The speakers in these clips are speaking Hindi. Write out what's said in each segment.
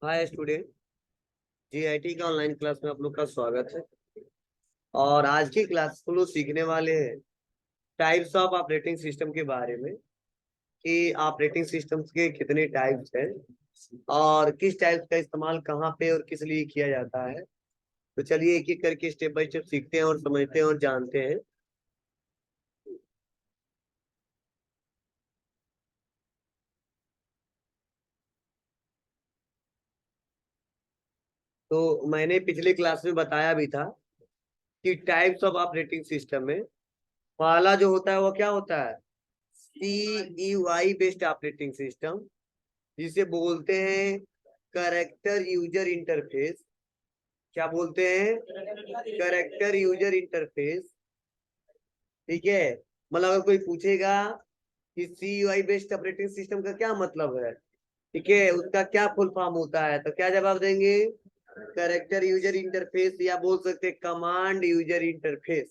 Hi student. जीआईटी का ऑनलाइन क्लास में आप लोग का स्वागत है। और आज की क्लास हम लोग सीखने वाले हैं टाइप्स ऑफ ऑपरेटिंग सिस्टम के बारे में कि ऑपरेटिंग सिस्टम्स के कितने टाइप्स हैं और किस टाइप का इस्तेमाल कहाँ पे और किस लिए किया जाता है। तो चलिए एक एक करके स्टेप बाय स्टेप सीखते हैं और समझते हैं और जानते हैं। तो मैंने पिछले क्लास में बताया भी था कि टाइप्स ऑफ ऑपरेटिंग सिस्टम में पहला जो होता है वो क्या होता है, CUI बेस्ड ऑपरेटिंग सिस्टम, जिसे बोलते हैं करेक्टर यूजर इंटरफेस। क्या बोलते हैं? Character user interface. ठीक है। मतलब अगर कोई पूछेगा कि CUI बेस्ड ऑपरेटिंग सिस्टम का क्या मतलब है, ठीक है, उसका क्या फुल फॉर्म होता है, तो क्या जवाब देंगे? करेक्टर यूजर इंटरफेस, या बोल सकते हैं कमांड यूजर इंटरफेस।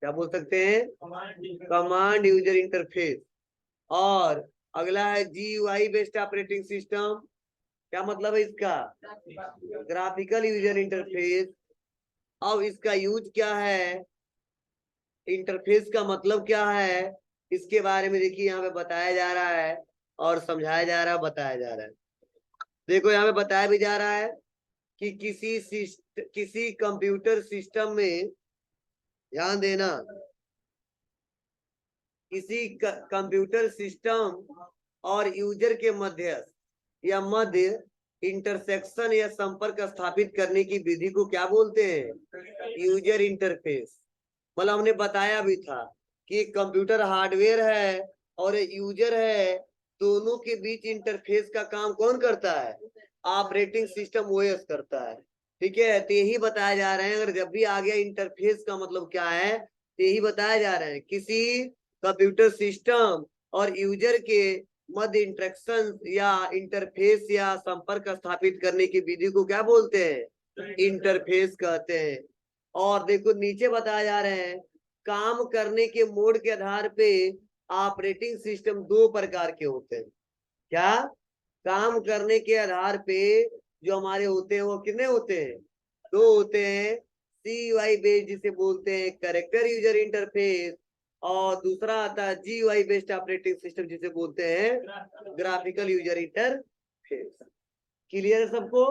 क्या बोल सकते हैं? Command user interface. और अगला है GUI बेस्ड ऑपरेटिंग सिस्टम। क्या मतलब है इसका? Graphical user interface. अब इसका यूज क्या है, इंटरफेस का मतलब क्या है, इसके बारे में देखिए यहाँ पे बताया जा रहा है और समझाया जा रहा है, बताया जा रहा है। देखो यहाँ पे बताया भी जा रहा है कि किसी कंप्यूटर सिस्टम में, ध्यान देना, किसी कंप्यूटर सिस्टम और यूजर के मध्य इंटरसेक्शन या संपर्क स्थापित करने की विधि को क्या बोलते हैं? User interface. मतलब हमने बताया भी था कि कंप्यूटर हार्डवेयर है और यूजर है, दोनों के बीच इंटरफेस का काम कौन करता है? ऑपरेटिंग सिस्टम ओएस करता है। ठीक है, तो यही बताया जा रहे हैं। अगर जब भी आ गया इंटरफेस का मतलब क्या है, तो यही बताया जा रहा है किसी कंप्यूटर सिस्टम और यूजर के मध्य इंटरेक्शन या इंटरफेस या संपर्क स्थापित करने की विधि को क्या बोलते हैं? इंटरफेस कहते हैं। और देखो नीचे बताया जा रहे हैं काम करने के मोड के आधार पे ऑपरेटिंग सिस्टम दो प्रकार के होते हैं। क्या? काम करने के आधार पे जो हमारे होते हैं वो कितने होते हैं? दो होते हैं। CUI बेस्ड जिसे बोलते हैं कैरेक्टर यूजर इंटरफेस, और दूसरा आता है GUI बेस्ड ऑपरेटिंग सिस्टम जिसे बोलते हैं ग्राफिकल यूजर इंटरफेस। क्लियर है सबको?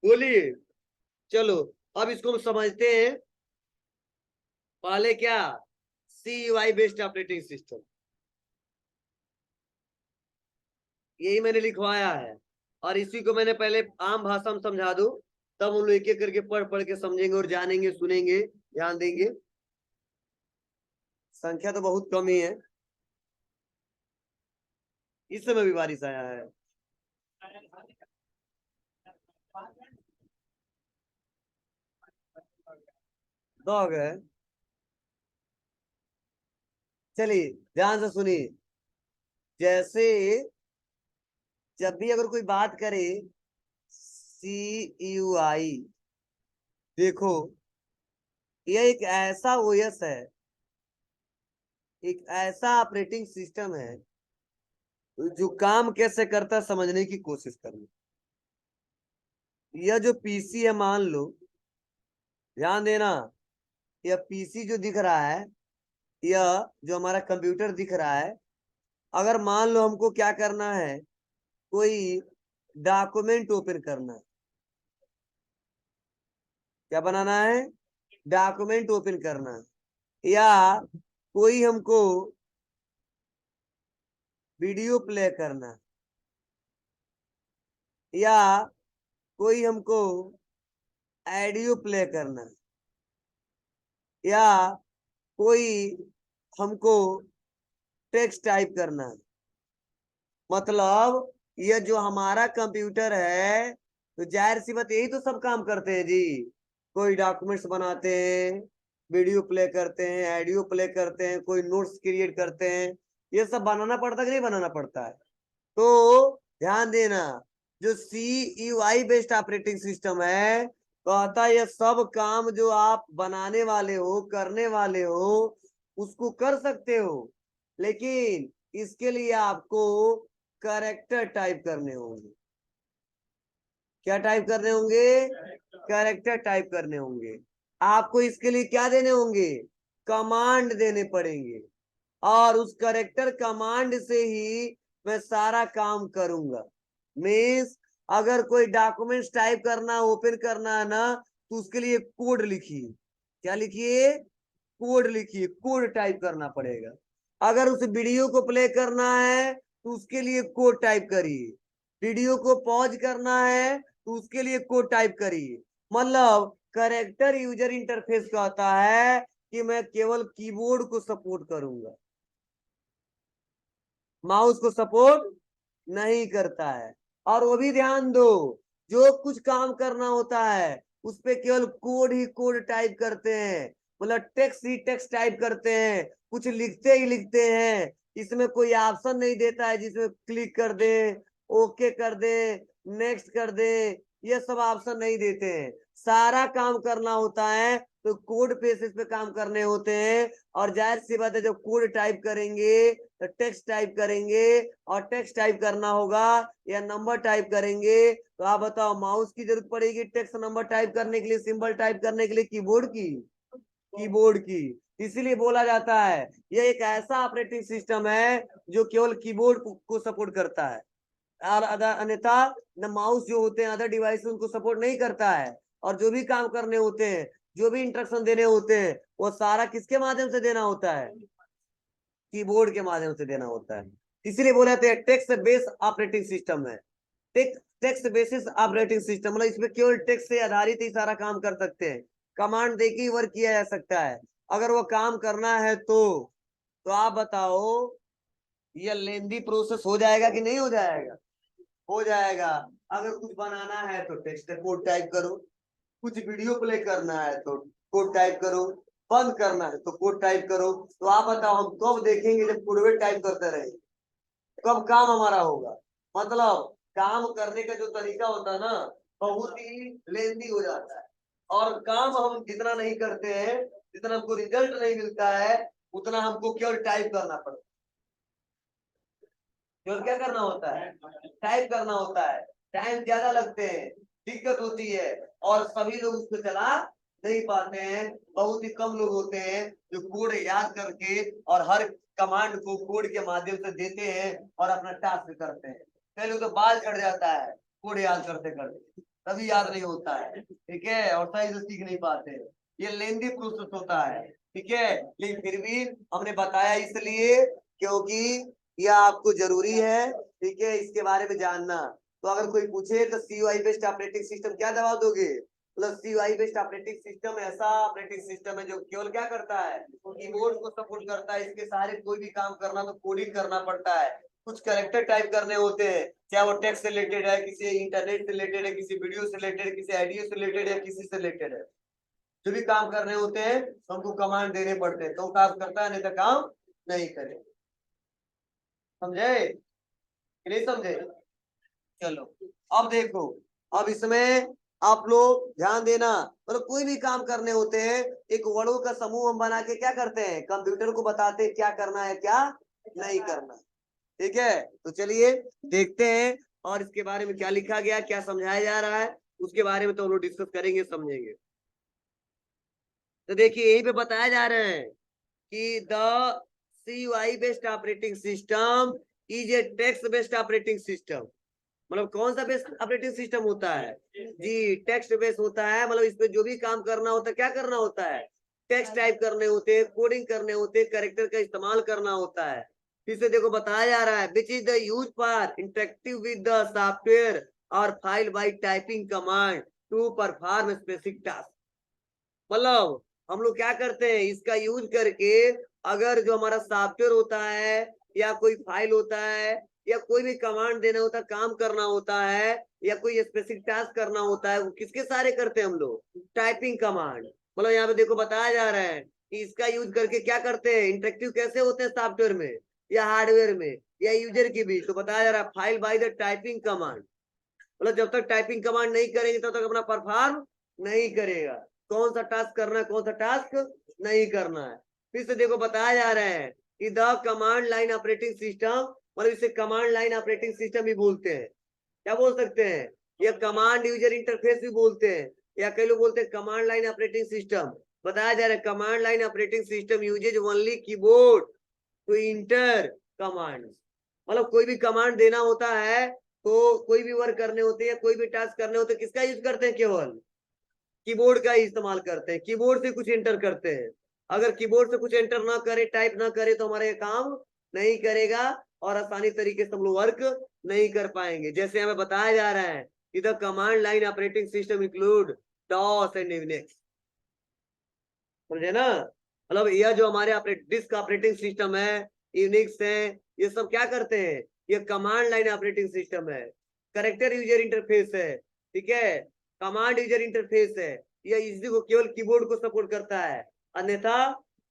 बोलिए। चलो अब इसको हम समझते हैं। पहले क्या, CUI बेस्ड ऑपरेटिंग सिस्टम, यही मैंने लिखवाया है और इसी को मैंने पहले आम भाषा में समझा दूं, तब हम लोग एक एक करके पढ़ पढ़ के समझेंगे और जानेंगे, सुनेंगे, ध्यान देंगे। संख्या तो बहुत कम ही है। इस समय भी बारिश आया है। डॉग है। चलिए ध्यान से सुनिए। जैसे जब भी अगर कोई बात करे CUI, देखो यह एक ऐसा ओएस है, एक ऐसा ऑपरेटिंग सिस्टम है जो काम कैसे करता है समझने की कोशिश करनी। यह जो पीसी है, मान लो, ध्यान देना, यह पीसी जो दिख रहा है, यह जो हमारा कंप्यूटर दिख रहा है, अगर मान लो हमको क्या करना है, कोई डॉक्यूमेंट ओपन करना है, क्या बनाना है? डॉक्यूमेंट ओपन करना है, या कोई हमको वीडियो प्ले करना है, या कोई हमको ऑडियो प्ले करना है, या कोई हमको टेक्स्ट टाइप करना है। मतलब ये जो हमारा कंप्यूटर है, तो जाहिर सी बात यही तो सब काम करते हैं जी। कोई डॉक्यूमेंट्स बनाते हैं, वीडियो प्ले करते हैं, ऑडियो प्ले करते हैं, कोई नोट्स क्रिएट करते हैं। ये सब बनाना पड़ता है कि नहीं बनाना पड़ता है? तो ध्यान देना, जो CUI बेस्ड ऑपरेटिंग सिस्टम है, कहता है ये सब काम जो आप बनाने वाले हो, करने वाले हो, उसको कर सकते हो, लेकिन इसके लिए आपको कैरेक्टर टाइप करने होंगे। क्या टाइप करने होंगे? कैरेक्टर टाइप करने होंगे। आपको इसके लिए क्या देने होंगे? कमांड देने पड़ेंगे, और उस कैरेक्टर कमांड से ही मैं सारा काम करूंगा। मीन्स अगर कोई डॉक्यूमेंट्स टाइप करना, ओपन करना है ना, तो उसके लिए कोड लिखिए। क्या लिखिए? कोड लिखिए, कोड टाइप करना पड़ेगा। अगर उस वीडियो को प्ले करना है तो उसके लिए कोड टाइप करिए। वीडियो को पॉज करना है तो उसके लिए कोड टाइप करिए। मतलब कैरेक्टर यूजर इंटरफेस कहता है कि मैं केवल कीबोर्ड को सपोर्ट करूंगा, माउस को सपोर्ट नहीं करता है। और वो भी ध्यान दो, जो कुछ काम करना होता है उस पे केवल कोड ही कोड टाइप करते हैं, मतलब टेक्स्ट ही टेक्स्ट टाइप करते हैं, कुछ लिखते ही लिखते हैं। इसमें कोई ऑप्शन नहीं देता है जिसमें क्लिक कर दे, ओके कर दे, नेक्स्ट कर दे, ये सब ऑप्शन नहीं देते हैं। सारा काम करना होता है तो कोड बेसिस पे काम करने होते हैं। और जाहिर सी बात है, जब कोड टाइप करेंगे तो टेक्स्ट टाइप करेंगे, और टेक्स्ट टाइप करना होगा या नंबर टाइप करेंगे, तो आप बताओ माउस की जरूरत पड़ेगी टेक्स्ट नंबर टाइप करने के लिए, सिंबल टाइप करने के लिए, कीबोर्ड की? कीबोर्ड की। इसीलिए बोला जाता है यह एक ऐसा ऑपरेटिंग सिस्टम है जो केवल कीबोर्ड को सपोर्ट करता है, और अन्यथा न माउस जो होते हैं अदर डिवाइस उनको सपोर्ट नहीं करता है। और जो भी काम करने होते हैं, जो भी इंस्ट्रक्शन देने होते हैं, वो सारा किसके माध्यम से देना होता है? कीबोर्ड के माध्यम से देना होता है। इसीलिए बोले जाते हैं टेक्स्ट बेस्ड ऑपरेटिंग सिस्टम है। टेक्स्ट बेसिस ऑपरेटिंग सिस्टम, मतलब इसमें केवल टेक्स्ट से आधारित ही सारा काम कर सकते हैं। कमांड देके ही वर्क किया जा सकता है। अगर वो काम करना है तो आप बताओ ये लेंदी प्रोसेस हो जाएगा कि नहीं हो जाएगा? हो जाएगा। अगर कुछ बनाना है तो टेक्स्ट कोड टाइप करो, कुछ वीडियो प्ले करना है तो कोड टाइप करो, बंद करना है तो कोड टाइप करो। तो आप बताओ हम कब देखेंगे जब कोड टाइप करते रहे, कब काम हमारा होगा? मतलब काम करने का जो तरीका होता है ना, बहुत ही लेंदी हो जाता है। और काम हम जितना नहीं करते हैं, जितना हमको रिजल्ट नहीं मिलता है, उतना हमको केवल टाइप करना पड़ता है। केवल क्या करना होता है? टाइप करना होता है। टाइम ज्यादा लगते हैं, दिक्कत होती है, और सभी लोग उसको चला नहीं पाते हैं। बहुत ही कम लोग होते हैं जो कोड याद करके और हर कमांड को कोड के माध्यम से देते हैं और अपना टास्क करते हैं। पहले तो बाल झड़ जाता है कोड याद करते करते, तभी याद नहीं होता है, ठीक है, और सही से सीख नहीं पाते। ये लेंदी प्रोसेस होता है, ठीक है। लेकिन फिर भी हमने बताया इसलिए क्योंकि यह आपको जरूरी है, ठीक है, इसके बारे में जानना। तो अगर कोई पूछे तो CUI बेस्ड ऑपरेटिंग सिस्टम क्या जवाब दोगे? मतलब CUI बेस्ड ऑपरेटिंग सिस्टम ऐसा ऑपरेटिंग सिस्टम है जो केवल क्या करता है? कीबोर्ड को सपोर्ट करता है। इसके सारे कोई भी काम करना तो कोडिंग करना पड़ता है, कुछ कैरेक्टर टाइप करने होते हैं, चाहे वो टेक्स्ट से रिलेटेड है, किसी इंटरनेट से रिलेटेड है, किसी वीडियो से रिलेटेड, किसी ऑडियो से रिलेटेड है, किसी से रिलेटेड है। जो भी काम करने होते हैं हमको कमांड देने पड़ते हैं, तो काम करता है, नहीं तो काम नहीं करे। समझे कि नहीं समझे? चलो अब देखो, अब इसमें आप लोग ध्यान देना। मतलब कोई भी काम करने होते हैं, एक वर्डों का समूह हम बना के क्या करते हैं, कंप्यूटर को बताते हैं क्या करना है क्या नहीं करना। ठीक है, तो चलिए देखते हैं और इसके बारे में क्या लिखा गया, क्या समझाया जा रहा है, उसके बारे में तो हम लोग डिस्कस करेंगे, समझेंगे। तो देखिए यही पे बताया जा रहा है कि the CUI based operating system is a text based operating system. मतलब कौन सा बेस्ड ऑपरेटिंग सिस्टम होता है जी? टेक्स्ट बेस्ड होता है। मतलब इसमें जो भी काम करना होता है, क्या करना होता है? टेक्स्ट टाइप करने होते हैं, कोडिंग करने होते हैं, कैरेक्टर का इस्तेमाल करना होता है। फिर से देखो बताया जा रहा है which is the use for interactive with the software और file by typing command to perform specific task. मतलब हम लोग क्या करते हैं, इसका यूज करके अगर जो हमारा सॉफ्टवेयर होता है या कोई फाइल होता है या कोई भी कमांड देना होता है, काम करना होता है या कोई स्पेसिफिक टास्क करना होता है, वो किसके सारे करते हैं हम लोग? Typing command. मतलब यहाँ पे देखो बताया जा रहा है कि इसका यूज करके क्या करते हैं, इंटरेक्टिव कैसे होते हैं सॉफ्टवेयर में या हार्डवेयर में या यूजर के बीच। तो बताया जा रहा है file by the typing command. मतलब जब तक टाइपिंग कमांड नहीं करेंगे तब तक अपना परफॉर्म नहीं करेगा। कौन सा टास्क करना है, कौन सा टास्क नहीं करना है। फिर से देखो बताया जा रहा है कि the command line operating system, मतलब इसे कमांड लाइन ऑपरेटिंग सिस्टम भी बोलते हैं। क्या बोल सकते हैं? या कमांड यूजर इंटरफेस भी बोलते हैं, या कई लोग बोलते हैं कमांड लाइन ऑपरेटिंग सिस्टम। बताया जा रहा है command line operating system uses only keyboard to enter command, मतलब कोई भी कमांड देना होता है, तो कोई भी वर्क करने होते हैं, कोई भी टास्क करने होते हैं, किसका यूज करते हैं? केवल कीबोर्ड का इस्तेमाल करते हैं, कीबोर्ड से कुछ एंटर करते हैं। अगर कीबोर्ड से कुछ एंटर ना करे, टाइप ना करे, तो हमारे काम नहीं करेगा और आसानी तरीके से हम लोग वर्क नहीं कर पाएंगे। जैसे हमें बताया जा रहा है कि the command line operating system include DOS and Unix, समझे ना? मतलब यह जो हमारे डिस्क ऑपरेटिंग सिस्टम है, यूनिक्स है, ये सब क्या करते हैं? ये कमांड लाइन ऑपरेटिंग सिस्टम है। करेक्टर यूजर इंटरफेस है, ठीक है, कमांड यूजर इंटरफेस है। यह इसी को केवल कीबोर्ड को सपोर्ट करता है, अन्यथा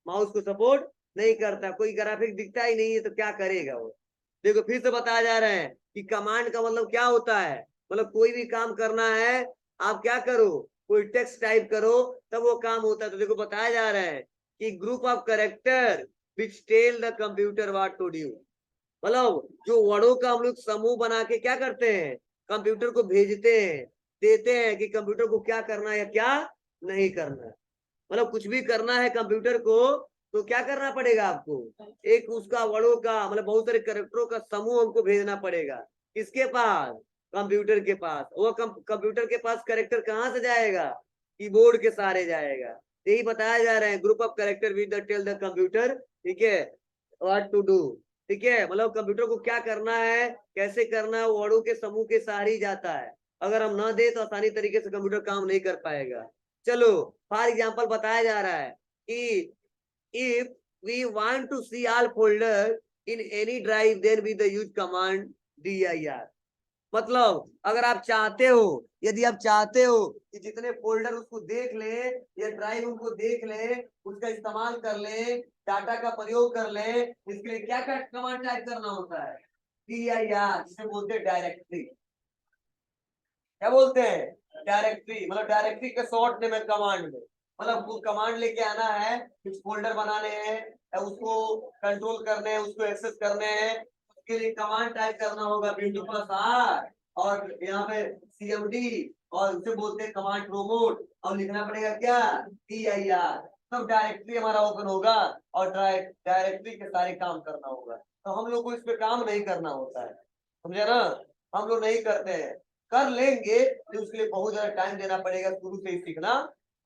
माउस को सपोर्ट नहीं करता। कोई ग्राफिक दिखता ही नहीं है तो क्या करेगा वो? देखो फिर से बताया जा रहा है कि कमांड का मतलब क्या होता है, मतलब कोई भी काम करना है, आप क्या करो, कोई टेक्स्ट टाइप करो, तब वो काम होता है। तो देखो बताया जा रहा है कि group of character which tell the computer what to do, मतलब जो वर्डों का हम लोग समूह बना के क्या करते हैं, कंप्यूटर को भेजते हैं, देते हैं कि कंप्यूटर को क्या करना है या क्या नहीं करना है। मतलब कुछ भी करना है कंप्यूटर को तो क्या करना पड़ेगा आपको, एक उसका वर्डों का मतलब बहुत सारे कैरेक्टरों का समूह हमको भेजना पड़ेगा। किसके पास? कंप्यूटर के पास। वो कंप्यूटर के पास कैरेक्टर कहाँ से जाएगा? कीबोर्ड के सहारे जाएगा। यही बताया जा रहा है, group of character with the tell the computer, ठीक है, व्हाट टू डू, ठीक है, मतलब कंप्यूटर को क्या करना है, कैसे करना है, वर्डों के समूह के सहारे ही जाता है। अगर हम ना दे तो आसानी तरीके से कंप्यूटर काम नहीं कर पाएगा। चलो फॉर एग्जांपल बताया जा रहा है कि if we want to see all folder in any drive then we the use command dir, मतलब अगर आप चाहते हो, यदि आप चाहते हो कि जितने फोल्डर उसको देख ले या ड्राइव उनको देख ले, उसका इस्तेमाल कर ले, डाटा का प्रयोग कर ले, इसके लिए क्या क्या कमांड टाइप करना होता है? dir, जिसे बोलते हैं डायरेक्टरी। क्या बोलते हैं? डायरेक्टरी, मतलब डायरेक्टरी के शॉर्ट नेम है कमांड में, मतलब वो कमांड लेके आना है, कुछ फोल्डर बनाने हैं, उसको कंट्रोल करने हैं, उसको एक्सेस करने हैं, उसके लिए कमांड टाइप करना होगा विंडो+R, और यहाँ पे cmd, और उसे बोलते हैं कमांड प्रोमोट, और लिखना पड़ेगा क्या? dir, तब डायरेक्टरी हमारा ओपन होगा और डायरेक्टरी के सारे काम करना होगा। तो हम लोग को इस पे काम नहीं करना होता है, समझे ना? हम लोग नहीं करते हैं, कर लेंगे तो उसके लिए बहुत ज्यादा टाइम देना पड़ेगा, शुरू से ही सीखना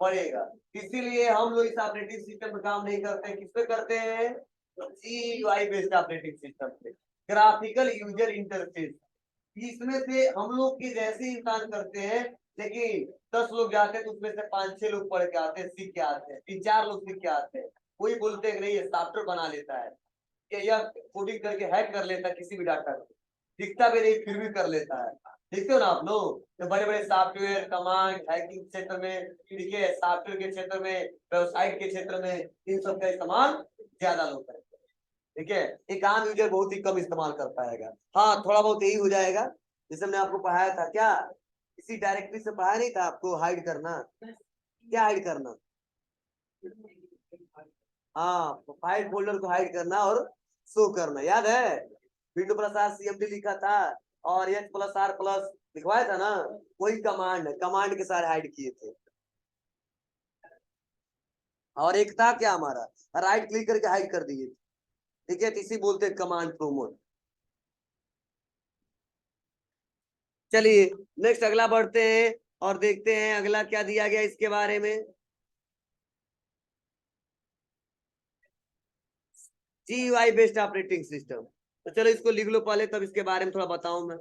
पड़ेगा। इसीलिए हम लोग इस ऑपरेटिंग सिस्टम पे काम नहीं करते हैं। किस पे करते हैं? GUI बेस्ड ऑपरेटिंग सिस्टम पे, ग्राफिकल यूजर इंटरफेस। इसमें से हम लोग की जैसे इंसान करते हैं, लेकिन 10 लोग जाते हैं तो उसमें से 5-6 लोग पढ़ के आते हैं, सीख के आते हैं, 3-4 लोग सीख के आते हैं। कोई बोलते हैं नहीं ये सॉफ्टवेयर बना लेता है, या कोडिंग करके हैक कर लेता है किसी भी डाटा को, दिखता भी नहीं फिर भी कर लेता है। देखते हो ना आप लोग, तो बड़े बड़े सॉफ्टवेयर कमांड हैकिंग क्षेत्र में, ठीक है, सॉफ्टवेयर के क्षेत्र में, वेबसाइट के क्षेत्र में, इन सब का इस्तेमाल ज्यादा लोग करते हैं, ठीक है। एक आम यूजर बहुत ही कम इस्तेमाल कर पाएगा। हाँ थोड़ा बहुत यही हो जाएगा, जैसे हमने आपको पढ़ाया था, क्या इसी डायरेक्टरी से पढ़ाया नहीं था आपको, हाइड करना, क्या हाइड करना? हाँ, फाइल फोल्डर को हाइड करना और शो करना, याद है? विंडो+R cmd लिखा था और H+R+ लिखवाया था ना, वही कमांड है, कमांड के सारे हाइड किए थे। और एक था क्या हमारा, राइट क्लिक करके हाइड कर दिए, ठीक है, इसी बोलते हैं कमांड प्रोमोट। चलिए नेक्स्ट अगला बढ़ते हैं और देखते हैं अगला क्या दिया गया इसके बारे में। GUI बेस्ड ऑपरेटिंग सिस्टम, तो चलो इसको लिख लो पहले, तब इसके बारे में थोड़ा बताऊं मैं।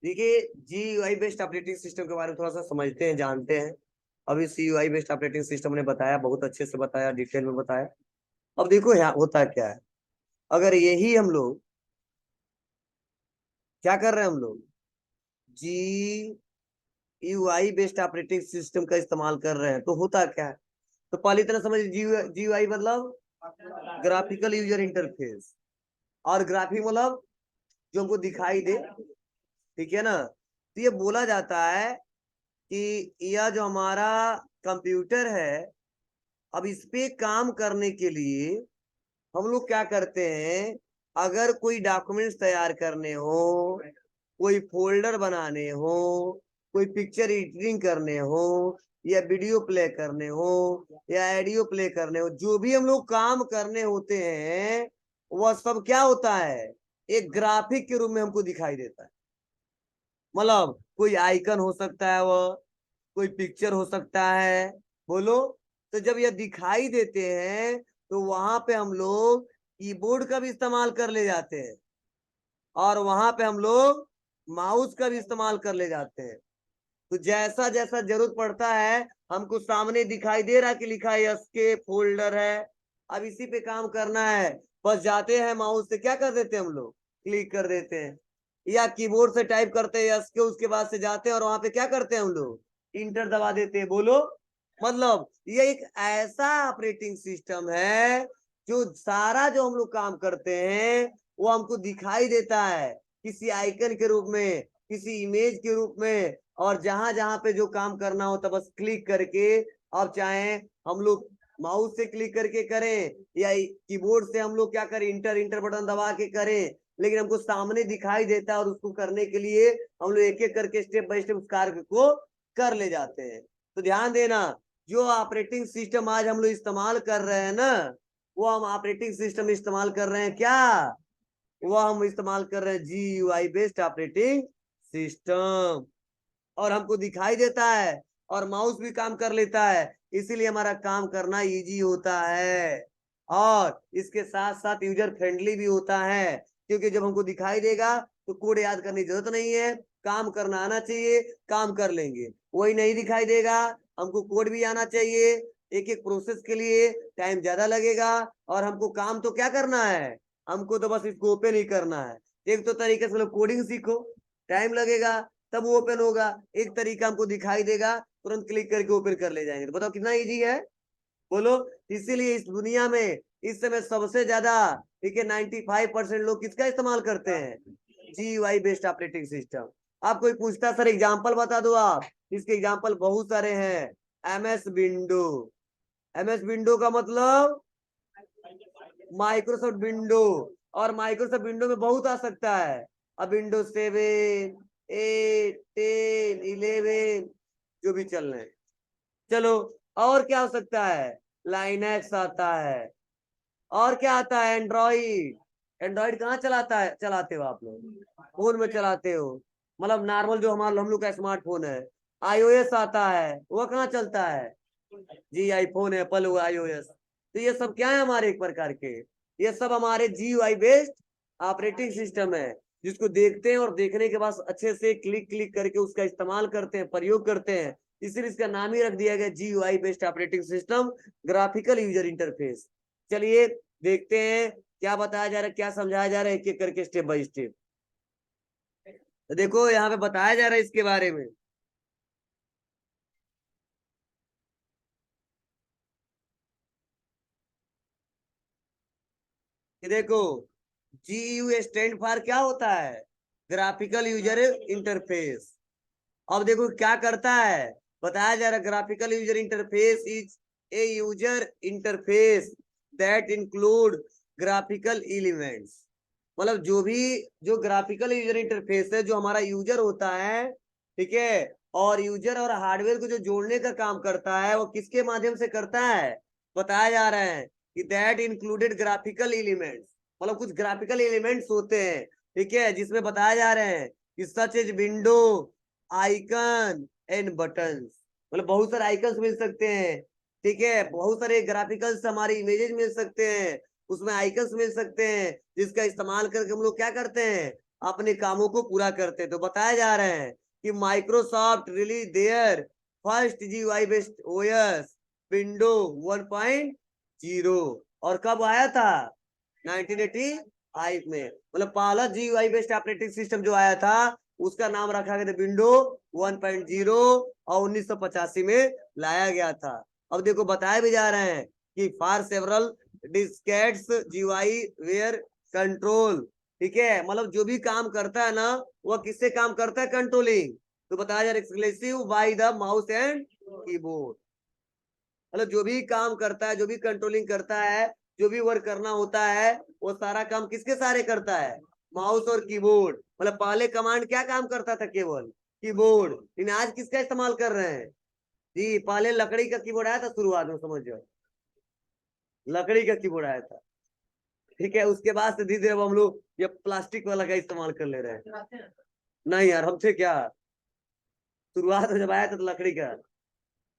देखिए GUI बेस्ड ऑपरेटिंग सिस्टम के बारे में थोड़ा सा समझते हैं, जानते हैं। अभी CUI बेस्ड ऑपरेटिंग सिस्टम ने बताया, बहुत अच्छे से बताया, डिटेल में बताया। अब देखो यहाँ होता क्या है, अगर यही हम लोग क्या कर रहे हैं, हम लोग GUI बेस्ड ऑपरेटिंग सिस्टम का इस्तेमाल कर रहे हैं, तो होता क्या है, तो पहली तरह समझ, GUI मतलब ग्राफिकल यूजर इंटरफेस, और ग्राफिक मतलब जो हमको दिखाई दे, ठीक है ना। तो ये बोला जाता है कि यह जो हमारा कंप्यूटर है, अब इस पे काम करने के लिए हम लोग क्या करते हैं, अगर कोई डॉक्यूमेंट्स तैयार करने हो, कोई फोल्डर बनाने हो, कोई पिक्चर एडिटिंग करने हो, या वीडियो प्ले करने हो, या ऑडियो प्ले करने हो, जो भी हम लोग काम करने होते हैं वह सब क्या होता है, एक ग्राफिक के रूप में हमको दिखाई देता है। मतलब कोई आइकन हो सकता है, वह कोई पिक्चर हो सकता है, बोलो। तो जब यह दिखाई देते हैं तो वहां पे हम लोग कीबोर्ड का भी इस्तेमाल कर ले जाते हैं, और वहां पे हम लोग माउस का भी इस्तेमाल कर ले जाते हैं। तो जैसा जैसा जरूरत पड़ता है, हमको सामने दिखाई दे रहा है कि लिखा है एस्केप फोल्डर है, अब इसी पे काम करना है, बस जाते हैं माउस से क्या कर देते हैं हम लोग, क्लिक कर देते हैं, या कीबोर्ड से टाइप करते हैं एस्केप, उसके बाद से जाते हैं और वहां पे क्या करते हैं हम लोग, इंटर दबा देते हैं, बोलो। मतलब ये एक ऐसा ऑपरेटिंग सिस्टम है जो सारा जो हम लोग काम करते हैं वो हमको दिखाई देता है किसी आइकन के रूप में, किसी इमेज के रूप में, और जहां जहां पे जो काम करना होता बस क्लिक करके, अब चाहे हम लोग माउस से क्लिक करके करें या कीबोर्ड से हम लोग क्या करें, इंटर इंटर बटन दबा के करें, लेकिन हमको सामने दिखाई देता है और उसको करने के लिए हम लोग एक एक करके स्टेप बाय स्टेप उस कार्य को कर ले जाते हैं। तो ध्यान देना, जो ऑपरेटिंग सिस्टम आज हम लोग इस्तेमाल कर रहे हैं ना, वो हम ऑपरेटिंग सिस्टम इस्तेमाल कर रहे हैं क्या, वो हम इस्तेमाल कर रहे हैं GUI बेस्ड ऑपरेटिंग सिस्टम, और हमको दिखाई देता है और माउस भी काम कर लेता है, इसीलिए हमारा काम करना इजी होता है, और इसके साथ साथ यूजर फ्रेंडली भी होता है, क्योंकि जब हमको दिखाई देगा तो कोड याद करने की जरूरत नहीं है, काम करना आना चाहिए, काम कर लेंगे। वही नहीं दिखाई देगा, हमको कोड भी आना चाहिए, एक एक प्रोसेस के लिए टाइम ज्यादा लगेगा, और हमको काम तो क्या करना है, हमको तो बस इसको ओपन ही करना है। एक तो तरीके से कोडिंग सीखो, टाइम लगेगा, तब वो ओपन होगा, एक तरीका हमको दिखाई देगा, तुरंत क्लिक करके ओपन कर ले जाएंगे। तो बताओ कितना इजी है, बोलो। इसीलिए इस दुनिया में इस समय सबसे ज्यादा, ठीक है, 95% लोग किसका इस्तेमाल करते हैं, GUI बेस्ड ऑपरेटिंग सिस्टम। आप कोई पूछता सर एग्जांपल बता दो आप, इसके एग्जांपल बहुत सारे हैं। MS विंडो, MS विंडो का मतलब माइक्रोसॉफ्ट विंडो, और माइक्रोसॉफ्ट विंडो में बहुत आ सकता है, अब विंडो 7, 8, 10, 11 जो भी चल रहे हैं। चलो, और क्या हो सकता है, लाइनक्स आता है, और क्या आता है, एंड्रॉइड। एंड्रॉइड कहाँ चलाता है, चलाते हो आप लोग, फोन में चलाते हो, मतलब नॉर्मल जो हमारा हम लोग का स्मार्टफोन है। iOS आता है, वो कहाँ चलता है, जी आईफोन, एप्पल, iOS। तो ये सब क्या है हमारे एक प्रकार के, ये सब हमारे GUI बेस्ड ऑपरेटिंग सिस्टम है, जिसको देखते हैं और देखने के बाद अच्छे से क्लिक क्लिक करके उसका इस्तेमाल करते हैं, प्रयोग करते हैं, इसीलिए इसका नाम ही रख दिया गया GUI based operating system, graphical user interface. चलिए देखते हैं क्या बताया जा रहा है, क्या समझाया जा रहा है, एक एक करके स्टेप बाय स्टेप। तो देखो यहाँ पे बताया जा रहा है इसके बारे में, कि देखो GUI स्टैंड फॉर क्या होता है, ग्राफिकल यूजर इंटरफेस। अब देखो क्या करता है, बताया जा रहा है graphical user interface is a user interface that include graphical elements. मतलब जो भी, जो ग्राफिकल यूजर इंटरफेस है, जो हमारा यूजर होता है, ठीक है, और यूजर और हार्डवेयर को जो जोड़ने का काम करता है, वो किसके माध्यम से करता है, बताया जा रहा है कि दैट इंक्लूडेड ग्राफिकल एलिमेंट्स, मतलब कुछ ग्राफिकल एलिमेंट्स होते हैं, ठीक है, जिसमें बताया जा रहे हैं कि such as window, icon and button, मतलब बहुत सारे आइकन्स मिल सकते हैं, ठीक है, बहुत सारे ग्राफिकल्स हमारे इमेजेस मिल सकते हैं, उसमें आइकन्स मिल सकते हैं, जिसका इस्तेमाल करके हम लोग क्या करते हैं, अपने कामों को पूरा करते हैं। तो बताया जा रहा है कि Microsoft release there first GUI based OS window 1.0, और कब आया था, 1985 में, मतलब पहला GUI बेस्ड ऑपरेटिंग सिस्टम जो आया था उसका नाम रखा गया था विंडो 1.0, और 1985 में लाया गया था। अब देखो बताया भी जा रहे हैं कि for several diskettes GUI where control, ठीक है, मतलब जो भी काम करता है ना, वह किससे काम करता है, कंट्रोलिंग। तो बताया जा रहा है exclusive by the mouse and keyboard. मतलब जो भी काम करता है, जो भी कंट्रोलिंग करता है, जो भी वर्क करना होता है, वो सारा काम किसके सहारे करता है? माउस और कीबोर्ड। मतलब पहले कमांड क्या काम करता था? केवल कीबोर्ड। लेकिन आज किसका इस्तेमाल कर रहे हैं जी? पहले लकड़ी का कीबोर्ड आया था शुरुआत में, समझ जाओ, लकड़ी का कीबोर्ड आया था। ठीक है, उसके बाद से धीरे धीरे हम लोग ये प्लास्टिक वाला का इस्तेमाल कर ले रहे हैं। नहीं यार, हमसे क्या, शुरुआत में जब आया था तो लकड़ी का,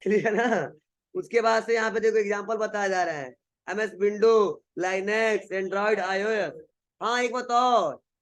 क्लियर है ना? उसके बाद से यहाँ पे देखो एग्जांपल बताया जा रहा है, MS window, Linux, Android, iOS। हाँ, एक बताओ,